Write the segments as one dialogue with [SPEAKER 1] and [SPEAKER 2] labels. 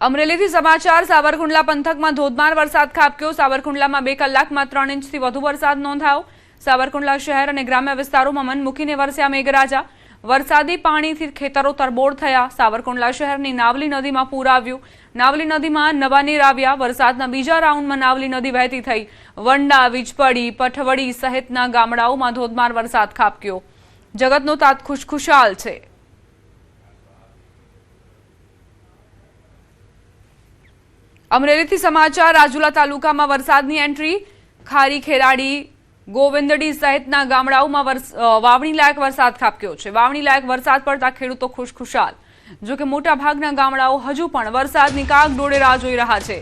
[SPEAKER 1] અમરેલીથી સમાચાર સાવરકુંડલા પંથકમાં ધોધમાર વરસાદ ખાબક્યો। સાવરકુંડલામાં 2 કલાકમાં 3 ઇંચથી વધુ વરસાદ નોંધાયો। સાવરકુંડલા શહેર અને ગ્રામ્ય વિસ્તારોમાં મન મૂકીને વરસ્યા મેઘરાજા। વરસાદી પાણીથી ખેતરો તરબોળ થયા। સાવરકુંડલા શહેરની નાવલી નદીમાં પૂર આવ્યું। નાવલી નદીમાં નવા નીર આવ્યા। વરસાદના બીજા રાઉન્ડમાં નાવલી નદી વહેતી થઈ। વંડા, વીજપડી, પઠવડી સહિતના ગામડાઓમાં ધોધમાર વરસાદ ખાબક્યો। જગતનો તાત ખુશખુશાલ છે। અમરેલીથી સમાચાર રાજુલા તાલુકામાં વરસાદની એન્ટ્રી। ખારી, ખેરાડી, ગોવિંદડી સહિતના ગામડાઓમાં વાવણી લાયક વરસાદ ખાબક્યો છે। વાવણી લાયક વરસાદ પડતા ખેડૂતો ખુશખુશાલ। જો કે મોટા ભાગના ગામડાઓ હજુ પણ વરસાદની કાગડોળે રાહ જોઈ રહ્યા છે।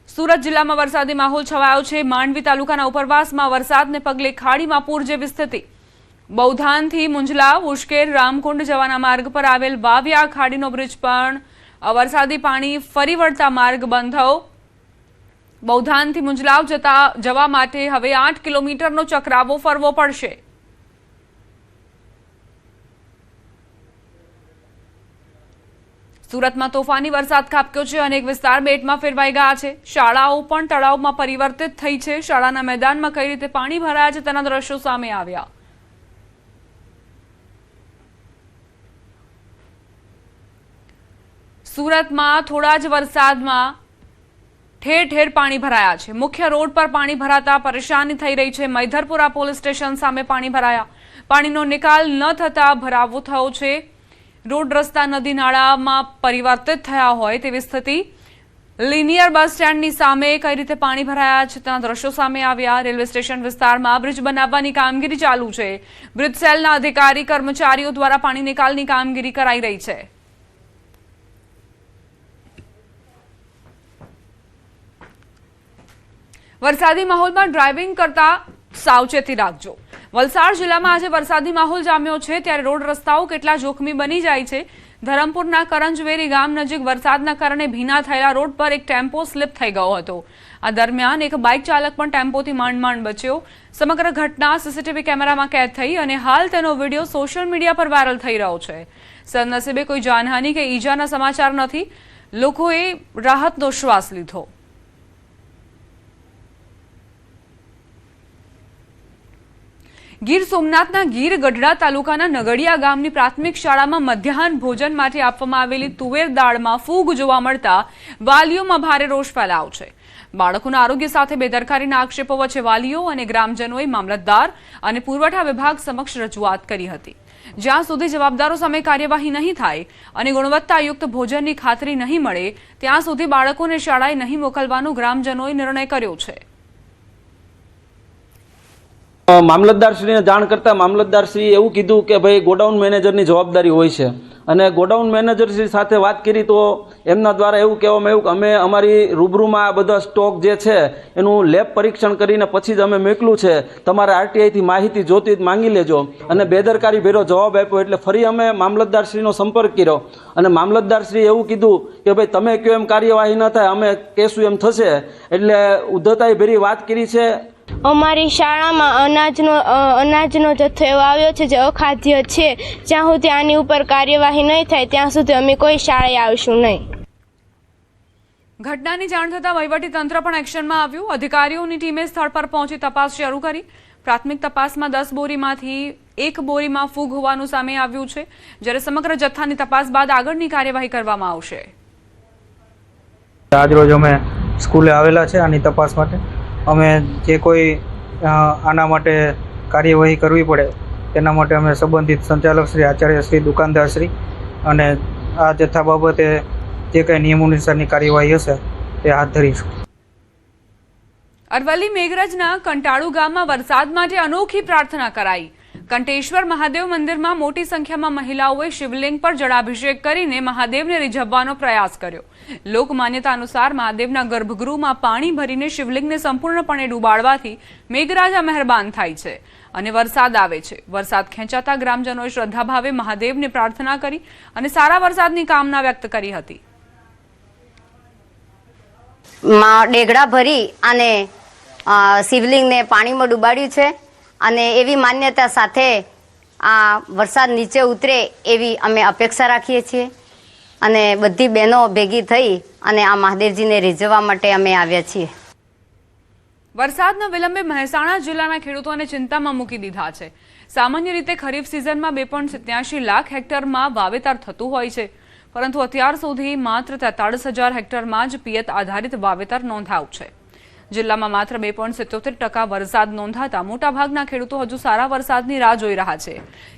[SPEAKER 1] સુરત જિલ્લામાં વરસાદી માહોલ છવાયો છે। માંડવી તાલુકાના ઉપરવાસમાં વરસાદને પગલે ખાડીમાં પૂર જેવી સ્થિતિ। બૌધાનથી મુંજલા, ઉશ્કેર, રામકુંડ જવાના માર્ગ પર આવેલ વાવિયા ખાડીનો બ્રિજ પણ વરસાદી પાણી ફરી વળતા માર્ગ બંધ થયો। બૌધાનથી મુંજલાવ જવા માટે હવે 8 કિલોમીટરનો ચક્રાવો ફરવો પડશે। સુરતમાં તોફાની વરસાદ ખાબક્યો છે। અનેક વિસ્તાર બેટમાં ફેરવાઈ ગયા છે। શાળાઓ પણ તળાવમાં પરિવર્તિત થઈ છે। શાળાના મેદાનમાં કઈ રીતે પાણી ભરાયા છે તેના દ્રશ્યો સામે આવ્યા। સુરતમાં થોડા જ વરસાદમાં ઠેર ઠેર પાણી ભરાયા છે। મુખ્ય રોડ પર પાણી ભરાતા પરેશાની થઈ રહી છે। મૈધરપુરા પોલીસ સ્ટેશન સામે પાણી ભરાયા। પાણીનો નિકાલ ન થતા ભરાવો થયો છે। રોડ રસ્તા નદી નાળામાં પરિવર્તિત થયા હોય તેવી સ્થિતિ। લિનિયર બસ સ્ટેન્ડની સામે કઈ રીતે પાણી ભરાયા છે તેના દ્રશ્યો સામે આવ્યા। રેલવે સ્ટેશન વિસ્તારમાં બ્રિજ બનાવવાની કામગીરી ચાલુ છે। બ્રિજ સેલના અધિકારી કર્મચારીઓ દ્વારા પાણી નિકાલની કામગીરી કરાઈ રહી છે। વરસાદી માહોલમાં ડ્રાઇવિંગ કરતા સાવચેતી રાખજો। વલસાડ જિલ્લામાં આજે વરસાદી માહોલ જામ્યો છે ત્યારે રોડ રસ્તાઓ કેટલા જોખમી બની જાય છે। ધરમપુરના કરંજવેરી ગામ નજીક વરસાદના કારણે ભીના થયેલા રોડ પર એક ટેમ્પો સ્લીપ થઈ ગયો હતો। આ દરમિયાન એક બાઇક ચાલક પણ ટેમ્પોથી માંડ બચ્યો। સમગ્ર ઘટના સીસીટીવી કેમેરામાં કેદ થઈ અને હાલ તેનો વિડીયો સોશિયલ મીડિયા પર વાયરલ થઈ રહ્યો છે। સદનસીબે કોઈ જાનહાનિ કે ઈજાના સમાચાર નથી। લોકોએ રાહતનો શ્વાસ લીધો। ગીર સોમનાથના ગીર ગઢડા તાલુકાના નગડિયા ગામની પ્રાથમિક શાળામાં મધ્યાહન ભોજન માટે આપવામાં આવેલી તુવેર દાળમાં ફૂગ જોવા મળતા વાલીઓમાં ભારે રોષ ફેલાયો છે। બાળકોના આરોગ્ય સાથે બેદરકારીના આક્ષેપો વચ્ચે વાલીઓ અને ગ્રામજનોએ મામલતદાર અને પુરવઠા વિભાગ સમક્ષ રજૂઆત કરી હતી। જ્યાં સુધી જવાબદારો સામે કાર્યવાહી નહીં થાય અને ગુણવત્તાયુક્ત ભોજનની ખાતરી નહીં મળે ત્યાં સુધી બાળકોને શાળાએ નહીં મોકલવાનો ગ્રામજનોએ નિર્ણય કર્યો છે।
[SPEAKER 2] મામલતદારશ્રીને જાણ કરતા મામલતદારશ્રીએ એવું કીધું કે ભાઈ ગોડાઉન મેનેજરની જવાબદારી હોય છે અને ગોડાઉન મેનેજરશ્રી સાથે વાત કરી તો એમના દ્વારા એવું કહેવામાં આવ્યું કે અમે અમારી રૂબરૂમાં આ બધા સ્ટોક જે છે એનું લેબ પરીક્ષણ કરીને પછી જ અમે મોકલું છે। તમારે આરટીઆઈથી માહિતી જોતી માંગી લેજો અને બેદરકારી ભેરો જવાબ આપ્યો એટલે ફરી અમે મામલતદારશ્રીનો સંપર્ક કર્યો અને મામલતદારશ્રીએ એવું કીધું કે ભાઈ તમે કહો એમ કાર્યવાહી ન થાય અમે કહેશું એમ થશે। એટલે ઉદ્ધતાઈ ભેરી વાત કરી છે।
[SPEAKER 3] અમારી શાળામાં અનાજનો જથ્થો એવો આવ્યો છે જે અખાદ્ય છે। જ્યાં સુધી આની ઉપર કાર્યવાહી નહીં થાય ત્યાં સુધી અમે કોઈ શાળાએ આવશું નહીં।
[SPEAKER 1] ઘટનાની જાણ થતાં વહીવટી તંત્ર પણ એક્શનમાં આવ્યું। અધિકારીઓની ટીમે સ્થળ પર પહોંચી તપાસ શરૂ કરી। પ્રાથમિક તપાસમાં 10 બોરીમાંથી 1 બોરીમાં ફૂગ હોવાનું સામે આવ્યું છે જ્યારે સમગ્ર જથ્થાની તપાસ બાદ આગળની કાર્યવાહી કરવામાં આવશે।
[SPEAKER 4] આજરોજ અમે સ્કૂલે આવેલા છે આની તપાસ માટે। અમે જે કોઈ આના માટે કાર્યવાહી કરવી પડે તેના માટે અમે સંબંધિત સંચાલકશ્રી, આચાર્યશ્રી, દુકાનદારશ્રી અને આ જથ્થા બાબતે જે કંઈ નિયમ અનુસારની કાર્યવાહી હશે તે હાથ ધરીશું।
[SPEAKER 1] અરવલ્લી મેઘરજના કંટાળુ ગામમાં વરસાદ માટે અનોખી પ્રાર્થના કરાઈ। કંટેશ્વર મહાદેવ મંદિરમાં મોટી સંખ્યામાં મહિલાઓએ શિવલિંગ પર જળાભિષેક કરીને મહાદેવને રીઝવવાનો પ્રયાસ કર્યો। લોકમાન્યતા અનુસાર મહાદેવના ગર્ભગૃહમાં પાણી ભરીને શિવલિંગને સંપૂર્ણપણે ડૂબાડવાથી મેઘરાજા મહેરબાન થાય છે અને વરસાદ આવે છે। વરસાદ ખેંચાતા ગ્રામજનોએ શ્રદ્ધાભાવે મહાદેવને પ્રાર્થના કરી અને સારા વરસાદની કામના વ્યક્ત કરી હતી।
[SPEAKER 5] ડેગડા ભરી અને શિવલિંગને પાણીમાં ડૂબાડ્યું છે અને એવી માન્યતા સાથે આ વરસાદ નીચે ઉતરે એવી અમે અપેક્ષા રાખીએ છીએ અને બધી બહેનો ભેગી થઈ અને આ મહાદેવજીને રીઝવવા માટે અમે આવ્યા છીએ.
[SPEAKER 1] વરસાદના વિલંબે મહેસાણા જિલ્લાના ખેડૂતોને ચિંતામાં મૂકી દીધા છે. સામાન્ય રીતે ખરીફ સિઝનમાં 2.87 લાખ હેક્ટરમાં વાવેતર થતું હોય છે, પરંતુ અત્યાર સુધી માત્ર 43,000 હેક્ટરમાં જ પિયત આધારિત વાવેતર નોંધાયું છે. જિલ્લામાં માત્ર 2.77% વરસાદ નોંધાતા મોટાભાગના ખેડૂતો હજુ સારા વરસાદની રાહ જોઈ રહ્યા છે.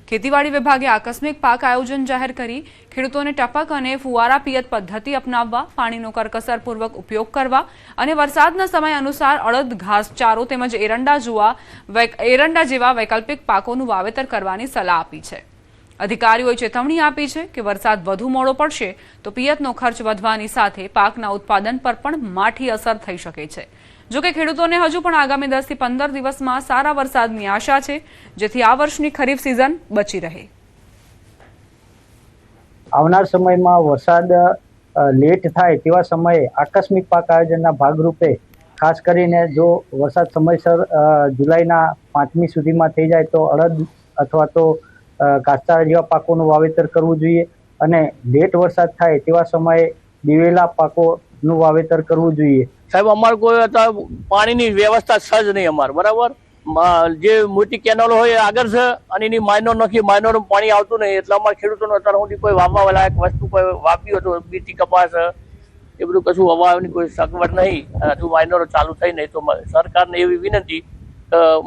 [SPEAKER 1] ખેતીવાડી વિભાગે આકસ્મિક પાક આયોજન જાહેર કરી ખેડૂતોને ટપક અને ફુવારા પિયત પદ્ધતિ અપનાવવા, પાણીનો કરકસરપૂર્વક ઉપયોગ કરવા અને વરસાદના સમય અનુસાર અડદ, ઘાસચારો તેમજ એરંડા જેવા વૈકલ્પિક પાકોનું વાવેતર કરવાની સલાહ આપી છે. અધિકારીઓએ ચેતવણી આપી છે કે વરસાદ વધુ મોડો પડશે તો પિયતનો ખર્ચ વધવાની સાથે પાકના ઉત્પાદન પર પણ માઠી અસર થઈ શકે છે. જોકે ખેડૂતોને હજુ પણ આગામી 10 થી 15 દિવસમાં સારા વરસાદની આશા છે, જેથી આ વર્ષની ખરીફ સિઝન બચી રહે.
[SPEAKER 6] આવનાર સમયમાં વરસાદ લેટ થાય તેવા સમયે આકસ્મિક પાક આયોજનના ભાગરૂપે ખાસ કરીને જો વરસાદ સમયસર જુલાઈના 5મી સુધીમાં થઈ જાય તો અડદ અથવા તો ઘાસચારા જેવા પાકોનું વાવેતર કરવું જોઈએ અને લેટ વરસાદ થાય તેવા સમયે દિવેલા પાકોનું વાવેતર કરવું જોઈએ.
[SPEAKER 7] સાહેબ, અમારે કોઈ પાણીની વ્યવસ્થા સજ નહીં અમારે, બરાબર. જે મોટી કેનાલો હોય એ આગળ છે અને એની માઇનોર નથી, માઇનોરનું પાણી આવતું નહીં, એટલે અમારા ખેડૂતોને અત્યાર સુધી કોઈ વાવવા લાયક વસ્તુ કોઈ વાવ્યું હતું, બીટી કપાસ એ બધું કશું વાવવાની કોઈ સગવડ નહીં. હજુ માઇનોરો ચાલુ થઈ નહીં, તો સરકારને એવી વિનંતી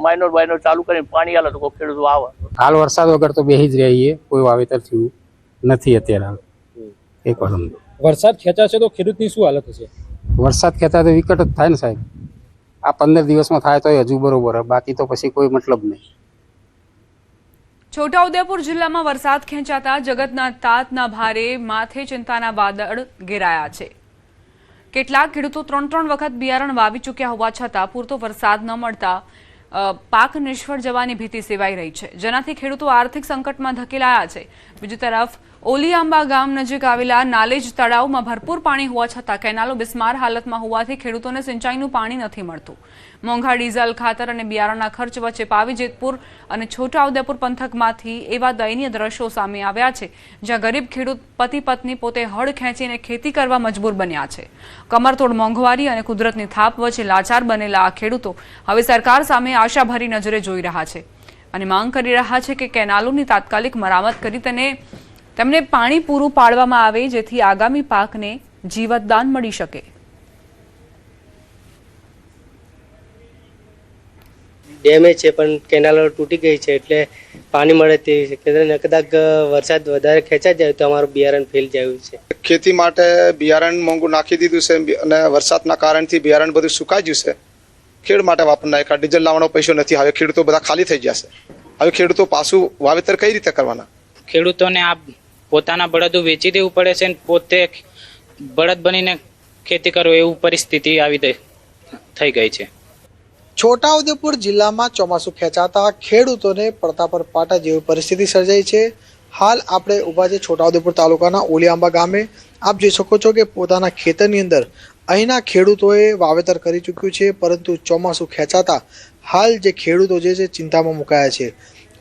[SPEAKER 7] માઇનોર ચાલુ કરીને પાણી આલે તો કોઈ ખેડૂતો આવે.
[SPEAKER 8] હાલ વરસાદ વગર તો બેહી જ રહીએ, કોઈ વાવેતર થયું નથી અત્યારે. એક
[SPEAKER 9] વરસાદ ખેંચાશે તો ખેડૂતની શું હાલત હશે?
[SPEAKER 8] વરસાદ ખેંચાય તો વિકટ જ થાય ને સાહેબ. આ 15 દિવસમાં થાય તો હજુ બરોબર, બાકી તો પછી કોઈ મતલબ નહીં.
[SPEAKER 1] છોટાઉદેપુર જિલ્લામાં વરસાદ ખેંચાતા જગતના તાતના ભારે માથે ચિંતાના વાદળ ઘેરાયા છે. કેટલાક ખેડૂતો 3 વખત બિયારણ વાવી ચૂક્યા હોવા છતાં પૂરતો વરસાદ ન મળતા પાક નિષ્ફળ જવાની ભીતિ સેવાઈ રહી છે, જેનાથી ખેડૂતો આર્થિક સંકટમાં ધકેલાયા છે. બીજી તરફ ઓલિયાંબા ગામ નજીક આવેલા નાલેજ તળાવમાં ભરપૂર પાણી હોવા છતાં કેનાલો બિસ્માર હાલતમાં હોવાથી ખેડૂતોને સિંચાઈનું પાણી નથી મળતું. મોંઘા ડીઝલ, ખાતર અને બિયારણના ખર્ચ વચ્ચે પાવીજેતપુર અને છોટાઉદેપુર પંથકમાંથી એવા દયનીય દ્રશ્યો સામે આવ્યા છે, જ્યાં ગરીબ ખેડૂત પતિ પત્ની પોતે હળ ખેંચીને ખેતી કરવા મજબૂર બન્યા છે. કમરતોડ મોંઘવારી અને કુદરતની થાપ વચ્ચે લાચાર બનેલા આ ખેડૂતો હવે સરકાર સામે આશાભરી નજરે જોઈ રહ્યા છે અને માંગ કરી રહ્યા છે કે કેનાલોની તાત્કાલિક મરામત કરી તેમને પાણી પૂરું પાડવામાં આવે, જેથી આગામી પાકને જીવતદાન મળી શકે.
[SPEAKER 10] ડેમેજ છે પણ કેનાલો તૂટી ગઈ છે એટલે પાણી મળે તેવી છે. કદાચ વરસાદ વધારે ખેંચાઈ જાય તો અમારું બિયારણ ફેલ જાય છે.
[SPEAKER 11] ખેતી માટે બિયારણ મોંઘું નાખી દીધું છે અને વરસાદના કારણથી બિયારણ બધું સુકાઈ ગયું છે. ખેડ માટે વાપરનાર ડીઝલ લાવવાનો પૈસો નથી. હવે ખેડૂતો બધા ખાલી થઈ ગયા છે. હવે ખેડૂતો પાછું વાવેતર કઈ રીતે કરવાના?
[SPEAKER 12] ખેડૂતોને આ પોતાના બળદો વેચી દેવું પડે છે અને પોતે બળદ બનીને ખેતી કરો એવું પરિસ્થિતિ આવી થઈ ગઈ છે.
[SPEAKER 13] છોટાઉદેપુર જિલ્લામાં ચોમાસું ખેંચાતા ખેડૂતોને પડતા પર પાટા જેવી પરિસ્થિતિ સર્જાઈ છે. હાલ આપણે ઊભા છે છોટાઉદેપુર તાલુકાના ઓલિયાંબા ગામે. આપ જોઈ શકો છો કે પોતાના ખેતરની અંદર અહીંના ખેડૂતોએ વાવેતર કરી ચૂક્યું છે, પરંતુ ચોમાસું ખેંચાતા હાલ જે ખેડૂતો જે છે ચિંતામાં મુકાયા છે.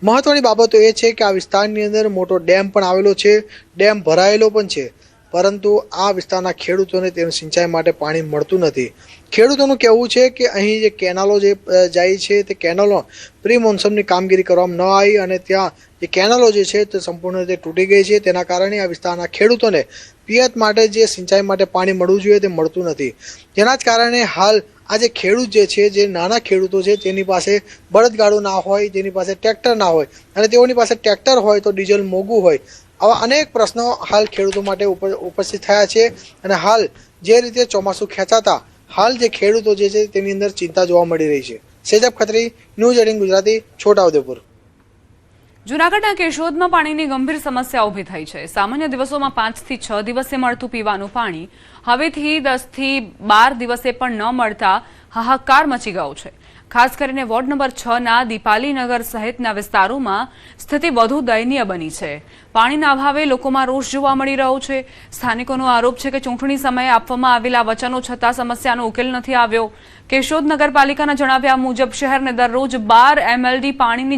[SPEAKER 13] મહત્વની બાબતો એ છે કે આ વિસ્તારની અંદર મોટો ડેમ પણ આવેલો છે, ડેમ ભરાયેલો પણ છે, પરંતુ આ વિસ્તારના ખેડૂતોને તેનું સિંચાઈ માટે પાણી મળતું નથી. ખેડૂતોનું કહેવું છે કે અહીં જે કેનાલો જે જાય છે તે કેનાલો પ્રી મોન્સૂનની કામગીરી કરવામાં ન આવી અને ત્યાં જે કેનાલો જે છે તે સંપૂર્ણ રીતે તૂટી ગઈ છે. તેના કારણે આ વિસ્તારના ખેડૂતોને પિયત માટે જે સિંચાઈ માટે પાણી મળવું જોઈએ તે મળતું નથી. જેના જ કારણે હાલ આ જે ખેડૂત જે છે, જે નાના ખેડૂતો છે, તેની પાસે બળદગાડું ના હોય, તેની પાસે ટ્રેક્ટર ના હોય અને તેઓની પાસે ટ્રેક્ટર હોય તો ડીઝલ મોંઘું હોય, આવા અનેક પ્રશ્નો હાલ ખેડૂતો માટે ઉપસ્થિત થયા છે. અને હાલ જે રીતે ચોમાસું ખેંચાતા હાલ જે ખેડૂતો જે છે તેની અંદર ચિંતા જોવા મળી રહી છે. સેજબ ખત્રી, ન્યૂઝ 18 ગુજરાતી, છોટાઉદેપુર.
[SPEAKER 1] જૂનાગઢના કેશોદમાં પાણીની ગંભીર સમસ્યા ઊભી થઈ છે. સામાન્ય દિવસોમાં 5 થી 6 દિવસે મળતું પીવાનું પાણી હવેથી 10 થી 12 દિવસે પણ ન મળતા હાહાકાર મચી ગયો છે. ખાસ કરીને વોર્ડ નંબર 6ના દીપાલીનગર સહિતના વિસ્તારોમાં સ્થિતિ વધુ દયનીય બની છે. પાણીના અભાવે લોકોમાં રોષ જોવા મળી રહ્યો છે. સ્થાનિકોનો આરોપ છે કે ચૂંટણી સમયે આપવામાં આવેલા વચનો છતાં સમસ્યાનો ઉકેલ નથી આવ્યો. કેશોદ નગરપાલિકાના જણાવ્યા મુજબ શહેરને દરરોજ 12 MLD પાણીની